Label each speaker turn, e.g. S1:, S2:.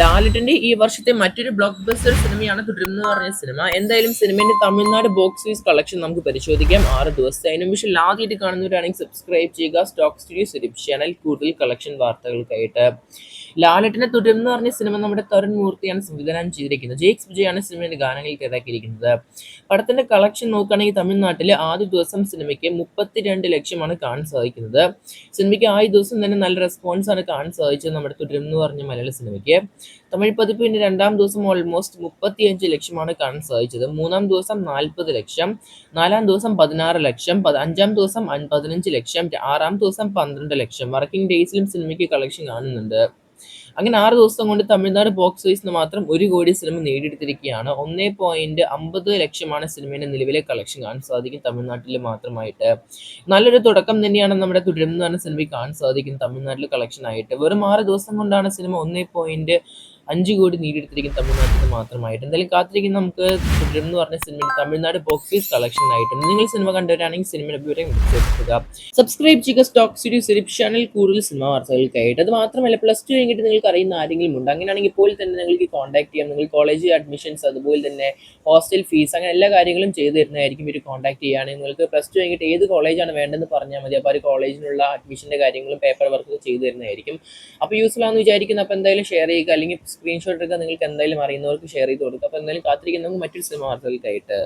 S1: ലാലേട്ടന്റെ ഈ വർഷത്തെ മറ്റൊരു ബ്ലോക്ക് ബസ്റ്റർ സിനിമയാണ് തുടരുന്നു എന്ന് പറഞ്ഞ സിനിമ. എന്തായാലും സിനിമയുടെ തമിഴ്നാട് ബോക്സ് ഓഫീസ് കളക്ഷൻ നമുക്ക് പരിശോധിക്കാം. 6 ദിവസത്തെ. അതിന് പക്ഷേ ആദ്യമായിട്ട് കാണുന്നവരാണെങ്കിൽ സബ്സ്ക്രൈബ് ചെയ്യുക സ്റ്റോക്ക് സ്റ്റുഡിയോ യൂട്യൂബ് ചാനൽ കൂടുതൽ കളക്ഷൻ വാർത്തകൾക്കായിട്ട്. ലാലേട്ടനെ തുടരുന്നു എന്ന് പറഞ്ഞ സിനിമ നമ്മുടെ തരുൺ മൂർത്തിയാണ് സംവിധാനം ചെയ്തിരിക്കുന്നത്. ജെയ്ക്സ് വിജയാണ് സിനിമയുടെ ഗാനങ്ങൾ തയ്യാറാക്കിയിരിക്കുന്നത്. പടത്തിന്റെ കളക്ഷൻ നോക്കുകയാണെങ്കിൽ തമിഴ്നാട്ടിലെ ആദ്യ ദിവസം സിനിമയ്ക്ക് 32 ലക്ഷമാണ് കാണാൻ സാധിക്കുന്നത്. സിനിമയ്ക്ക് ആദ്യ ദിവസം തന്നെ നല്ല റെസ്പോൺസ് ആണ് കാണാൻ സാധിച്ചത് നമ്മുടെ തുടരുന്നു പറഞ്ഞ മലയാള സിനിമയ്ക്ക്. തമിഴ് പതിപ്പിന്റെ രണ്ടാം ദിവസം ഓൾമോസ്റ്റ് 35 ലക്ഷമാണ് കാണാൻ സാധിച്ചത്. മൂന്നാം ദിവസം 40 ലക്ഷം, നാലാം ദിവസം 16 ലക്ഷം, അഞ്ചാം ദിവസം 15 ലക്ഷം, ആറാം ദിവസം 12 ലക്ഷം. വർക്കിംഗ് ഡേയ്സിലും സിനിമയ്ക്ക് കളക്ഷൻ കാണുന്നുണ്ട്. അങ്ങനെ 6 ദിവസം കൊണ്ട് തമിഴ്നാട് ബോക്സ് ഓഫീസിന് മാത്രം 1 കോടി സിനിമ നേടിയെടുത്തിരിക്കുകയാണ്. 1.50 ലക്ഷമാണ് സിനിമയുടെ നിലവിലെ കളക്ഷൻ കാണാൻ സാധിക്കും തമിഴ്നാട്ടിൽ മാത്രമായിട്ട്. നല്ലൊരു തുടക്കം തന്നെയാണ് നമ്മുടെ തുടരുന്നു പറഞ്ഞ സിനിമയ്ക്ക് കാണാൻ സാധിക്കുന്നത് തമിഴ്നാട്ടിൽ കളക്ഷൻ ആയിട്ട്. വെറും 6 ദിവസം കൊണ്ടാണ് സിനിമ 1.5 കോടി നേടിയെടുത്തിരിക്കുന്നത് തമിഴ്നാട്ടിൽ മാത്രമായിട്ട്. എന്തായാലും കാത്തിരിക്കുന്ന നമുക്ക് തുടരുന്നു പറഞ്ഞ സിനിമയിൽ തമിഴ്നാട് ബോക്സ് ഓഫീസ് കളക്ഷൻ ആയിട്ട്. നിങ്ങൾ സിനിമ കണ്ടവരാണെങ്കിൽ സിനിമയുടെ വിവരം ചേർക്കുക. സബ്സ്ക്രൈബ് ചെയ്യുക സ്റ്റോക്ക് സ്റ്റുഡിയോ യൂട്യൂബ് ചാനൽ കൂടുതൽ സിനിമ വാർത്തകൾക്കായിട്ട്. അത് മാത്രമല്ല പ്ലസ് ടു കഴിഞ്ഞിട്ട് നിങ്ങൾക്ക് അറിയുന്ന ആരെങ്കിലും ഉണ്ട്, അങ്ങനെയാണെങ്കിൽ ഇപ്പോൾ തന്നെ നിങ്ങൾക്ക് കോൺടാക്ട് ചെയ്യാം. നിങ്ങൾ കോളേജ് അഡ്മിഷൻസ്, അതുപോലെ തന്നെ ഹോസ്റ്റൽ ഫീസ്, അങ്ങനെ എല്ലാ കാര്യങ്ങളും ചെയ്തു തരുന്നതായിരിക്കും. ഇവർ കോൺടാക്ട് ചെയ്യുകയാണെങ്കിൽ നിങ്ങൾക്ക് പ്ലസ് ടു കഴിഞ്ഞിട്ട് ഏത് കോളേജാണ് വേണ്ടതെന്ന് പറഞ്ഞാൽ മതി. അപ്പോൾ ആ കോളേജിനുള്ള അഡ്മിഷൻ്റെ കാര്യങ്ങളും പേപ്പർ വർക്ക് ചെയ്തു തരുന്നതായിരിക്കും. അപ്പോൾ യൂസ്ഫുൾ ആണെന്ന് വിചാരിക്കുന്നു. അപ്പോൾ എന്തായാലും ഷെയർ ചെയ്യുക, അല്ലെങ്കിൽ സ്ക്രീൻഷോട്ട് എടുക്കുക. നിങ്ങൾക്ക് എന്തായാലും അറിയുന്നവർക്ക് ഷെയർ ചെയ്ത് കൊടുക്കുക. അപ്പോൾ എന്തായാലും കാത്തിരിക്കുന്ന നമുക്ക് മറ്റൊരു സിനിമ വാർത്തകൾക്കായിട്ട്.